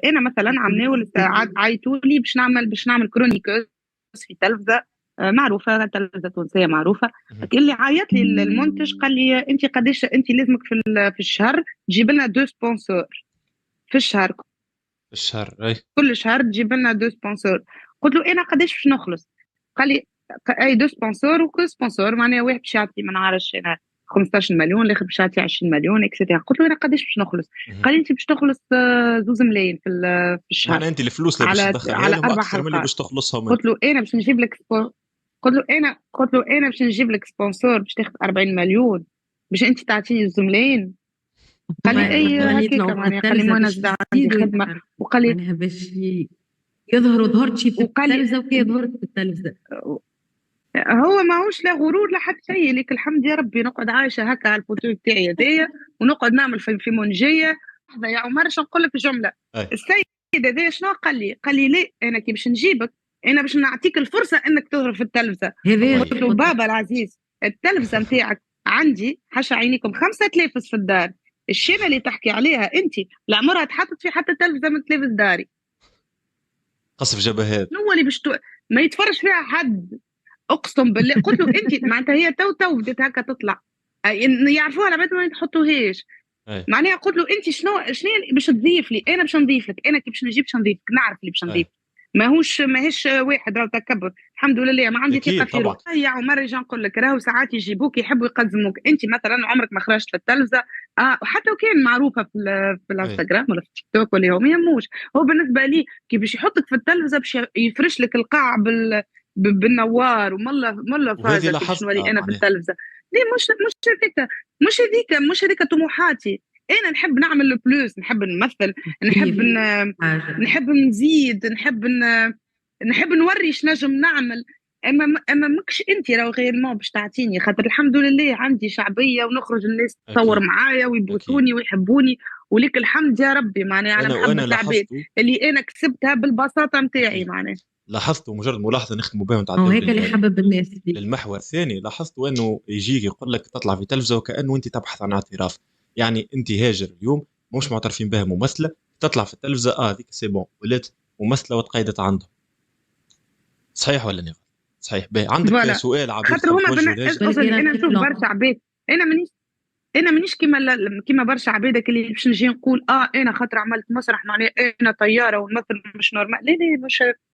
انا مثلا عمناول عيطوا لي باش نعمل كرونيكوز في تلفزه معروفه، تلفزه تونسيه معروفه. مهم. اللي عيط لي المنتج قال لي انت قداش انت لازمك في الشهر تجيب لنا دو سبونسور في الشهر، الشهر اي. كل شهر تجيب لنا دو سبونسور. قلت له انا قداش باش نخلص؟ قال لي اي دو سبونسور، وكل سبونسور معناها واحد باش يعطي ما نعرفش انا 15 مليون، الاخر باش يعطي 20 مليون اكسترا. قلت له انا قداش باش نخلص؟ مهم. قال لي انت باش تخلص 2 ملايين في الشهر معناها انت الفلوس اللي باش على تدخلها على لهم اربع اكثر من اللي حلقات. باش تخلصهم انت. قلت له انا باش نجيب لك قلت له انا باش نجيب لك سبونسور باش تاخذ 40 مليون باش انت تعطيني زملين. قال لي هما اي مثلا هكاكا يطلعوا في معناها، قال لي التلفزة ما انا باش زاد عندي يزيدوا خدمه. يتعرفوا، وقال لي معناها يظهروا ظهرت شي في وقال لي التلفزة وكي ظهرت في التلفزة. هو ماهوش لا غرور لا حتى شيء، لك الحمد يا ربي نقعد عايشه هكا على الفوتو بتاعي هذايا، ونقعد نعمل في منجيه. لحظه يا عمر باش نقول لك جمله. اي. السيد هذا شنو قال لي؟ قال لي ليه انا كي باش نجيبك انا باش نعطيك الفرصه انك تظهر في التلفزه. هذا الله قلت له يعينك. بابا العزيز التلفزه نتاعك عندي حاشا عينيكم 5 تلافز في الدار، الشيله اللي تحكي عليها انت لا عمرها تحطت في حتى تلفزه من تلفز داري. قصف جبهات. شنو اللي ما يتفرج فيها حد؟ اقسم بالله قلت له انت معناتها هي تو بدات هكا تطلع يعرفوها على بعد ما يحطوهاش. اي. معناها قلت له انت شنو باش تضيف لي؟ انا باش نضيف لك، انا كي باش نجيب باش نضيف لك، نعرف اللي باش اي. نضيف. ماهيش واحد راهو تكبر، الحمد لله ما عندي ثقه اكيد في طبعا. روحي. يا عمر رجع نقول لك راهو ساعات يجيبوك يحبوا يقزموك. انت مثلا عمرك ما خرجت في التلفزه وحتى وكان معروفه في اي. الانستغرام ولا في التيك توك ولا ما يهموش. هو بالنسبه لي كي باش يحطك في التلفزه باش يفرش لك القاع بالنوار وملا وهذه فازه كي باش نولي لاحظتها انا في معناها. التلفزه. ليه مش هذيك طموحاتي. انا نحب نعمل البلوس، نحب نمثل، نحب كيف حاجة نحب نزيد، نحب نوري ايش نجم نعمل. اما ماكش انت راهو غير ما باش تعطيني، خاطر الحمد لله عندي شعبيه ونخرج الناس تصور اكيد. معايا اكيد. ويبوسوني ويحبوني. ولك الحمد يا ربي معناها على وانا محبه العباد لاحظته. اللي انا كسبتها بالبساطه نتاعي اكيد. معناها. لاحظته مجرد ملاحظه نختم بها هو ونتعداو هيك اللي يحبب الناس فيه. للمحور الثاني. لاحظت انه يجيك يقول لك تطلع في تلفزه وكانه انت تبحث عن اعتراف. يعني انت هاجر اليوم مش معترفين بها ممثله، تطلع في التلفزه ذيك سي بون ولات ممثله وتقيدت عندهم. صحيح ولا لا؟ صحيح. باهي عندك فوالا سؤال عبير خاطر تحب هما توجهه لاجل؟ بالك اصلا أنا انا نشوف طفلة. برشا عباد. انا مانيش كيما برشا عبادك اللي باش نجي نقول انا خاطر عملت مسرح معناها انا طياره ونمثل مش نورمال. لا لا مش